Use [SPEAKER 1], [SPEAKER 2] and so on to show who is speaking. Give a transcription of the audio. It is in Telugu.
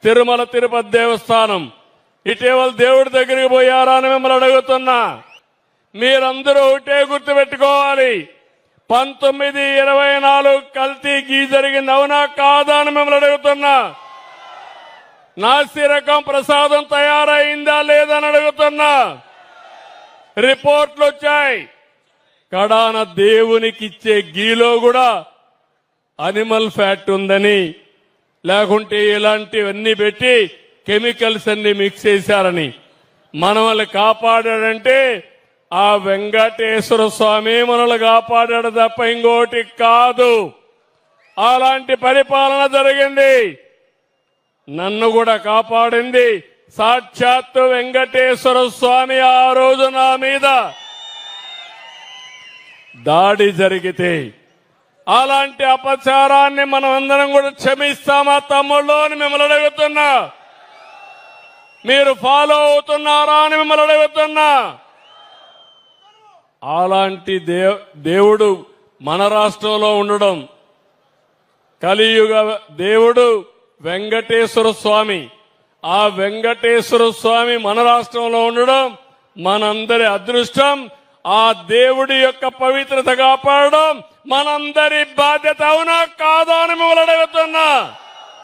[SPEAKER 1] తిరుమల తిరుపతి దేవస్థానం ఇటీవల దేవుడి దగ్గరికి పోయారా అని మిమ్మల్ని అడుగుతున్నా. మీరందరూ ఒకటే గుర్తుపెట్టుకోవాలి, 1924 కల్తీ గీ జరిగింది అవునా కాదా అని మిమ్మల్ని అడుగుతున్నా. నాసి రకం ప్రసాదం తయారైందా లేదని అడుగుతున్నా. రిపోర్ట్లు వచ్చాయి. కడాన దేవునికి ఇచ్చే గీలో కూడా అనిమల్ ఫ్యాట్ ఉందని, లేకుంటే ఇలాంటివన్నీ పెట్టి కెమికల్స్ అన్ని మిక్స్ చేశారని. మనల్ని కాపాడాడంటే ఆ వెంకటేశ్వర స్వామి మనల్ని కాపాడాడు తప్ప ఇంకోటి కాదు. అలాంటి పరిపాలన జరిగింది. నన్ను కూడా కాపాడింది సాక్షాత్తు వెంకటేశ్వర స్వామి. ఆ రోజు నా మీద దాడి జరిగితే అలాంటి అపచారాన్ని మనం అందరం కూడా క్షమిస్తామా తమ్ముళ్ళు అని మిమ్మల్ని అడుగుతున్నా. మీరు ఫాలో అవుతున్నారా అని మిమ్మల్ని అడుగుతున్నా. అలాంటి దేవుడు మన రాష్ట్రంలో ఉండడం, కలియుగ దేవుడు వెంకటేశ్వర స్వామి, ఆ వెంకటేశ్వర స్వామి మన రాష్ట్రంలో ఉండడం మనందరి అదృష్టం. ఆ దేవుడి యొక్క పవిత్రత కాపాడడం మనందరి బాధ్యత అవునా కాదా అని మిమ్మల్ని అడుగుతున్నా.